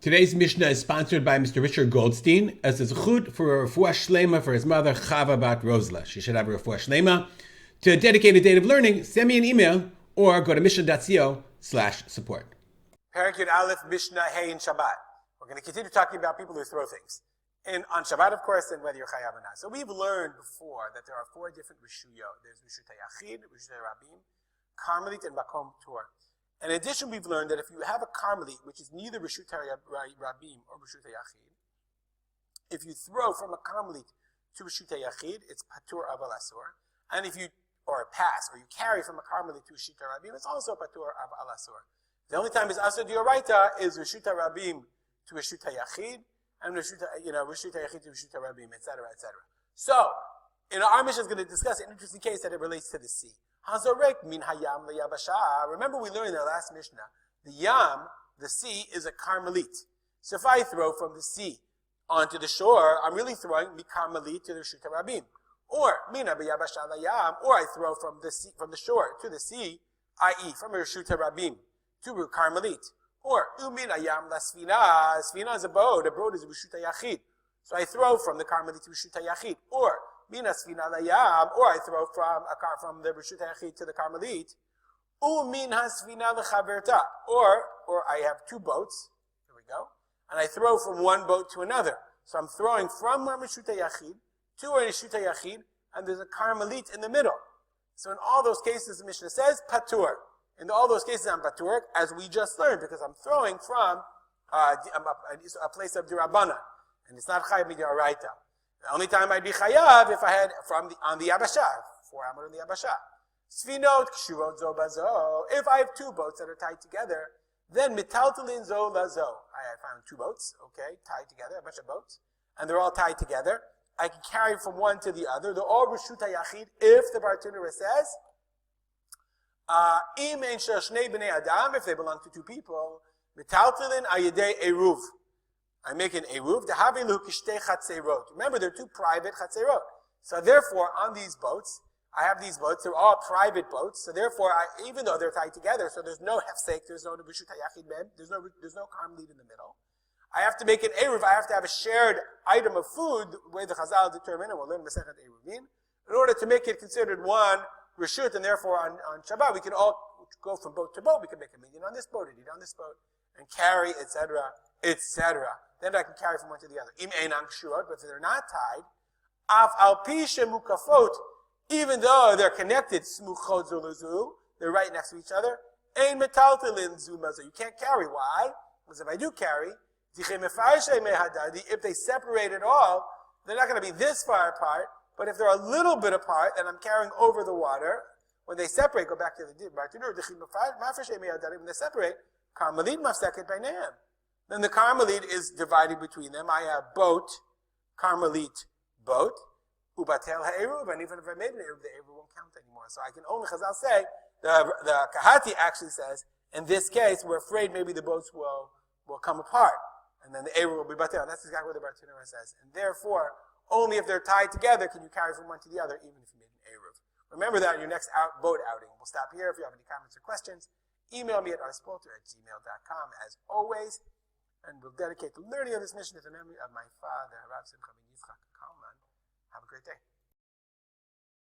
Today's Mishnah is sponsored by Mr. Richard Goldstein as a zechut for a refuah shlema for his mother, Chava bat Rosla. She should have a refuah shlema. To dedicate a date of learning, send me an email or go to mishnah.co/support. Parak Yud Aleph, Mishnah Hey in Shabbat. We're going to continue talking about people who throw things. And on Shabbat, of course, and whether you're chayav or not. So we've learned before that there are four different reshuyot. There's reshut hayachid, reshut rabim, karmelit, and makom tur. In addition, we've learned that if you have a karmelit, which is neither reshut rabim or reshut hayachid, if you throw from a karmelit to reshut hayachid, it's patur av al-asur. And if you, or pass, or you carry from a karmelit to reshut rabim, it's also patur av al-asur. The only time is asur d'oraita is reshut rabim to reshut hayachid, and reshut hayachid to reshut rabim, etc., etc. So, our Mishnah is going to discuss an interesting case that it relates to the sea. Hazorek min hayam leyabasha. Remember we learned in the last Mishnah, the yam, the sea, is a karmelit. So if I throw from the sea onto the shore, I'm really throwing mi karmelit to the reshut rabim. Or mina beyabasha layam, or I throw from the sea, from the shore to the sea, i.e. from a reshut rabim to karmelit. Or umina yam la sfina. Sfina is a boat is a reshut hayachid. So I throw from the karmelit to reshut hayachid. Or mina sfina la yam, or I throw from the reshut hayachid to the karmelit. Umin hasfina lechaverta. Or I have two boats. Here we go. And I throw from one boat to another. So I'm throwing from a reshut hayachid to a reshut hayachid, and there's a karmelit in the middle. So in all those cases, the Mishnah says patur. In all those cases, I'm patur, as we just learned, because I'm throwing from a place of dirabana, and it's not chayav midoraita. The only time I'd be chayav if I had on the yabasha, 4 amot on the yabasha. Sfinot kshurot zo bazo. If I have two boats that are tied together, then mitaltalin zo lazo. I found two boats, okay, tied together, a bunch of boats, and they're all tied together. I can carry from one to the other. They're all reshut hayachid if the bartenura says, if they belong to two people, I make an eruv. Remember, they're two private chatzerot. So therefore, on these boats, I have these boats. They're all private boats. So therefore, even though they're tied together, so there's no hefsek, there's no reshut hayachid mem, there's no karmelit in the middle. I have to make an eruv. I have to have a shared item of food, the way the Chazal determined, and we'll learn Masechet Eruvin, in order to make it considered one reshut, and therefore on Shabbat we can all go from boat to boat. We can make a minyan on this boat, and eat on this boat, and carry, etc., etc. Then I can carry from one to the other. Im einam kshurot, but if they're not tied, af al pi shemukafot, even though they're connected, smuchot zuluzu, they're right next to each other. Ein metaltalin zumazo. You can't carry. Why? Because if I do carry, if they separate at all, they're not going to be this far apart. But if they're a little bit apart, and I'm carrying over the water, when they separate, go back to the bartenura, when they separate, karmelit mafseket beinayim. Then the karmelit is divided between them. I have boat, karmelit, boat, ubatel ha'eruv, and even if I made an eruv, the eruv won't count anymore. So I can only, Chazal say, the Kahati actually says, in this case, we're afraid maybe the boats will come apart, and then the eruv will be batel. That's exactly what the bartenura says. And therefore, only if they're tied together can you carry from one to the other, even if you made an eruv. Remember that on your next boat outing. We'll stop here. If you have any comments or questions, email me at arspolter@gmail.com as always, and we'll dedicate the learning of this mission to the memory of my father, Rav Simcha ben Yitzchak Kalman. Have a great day.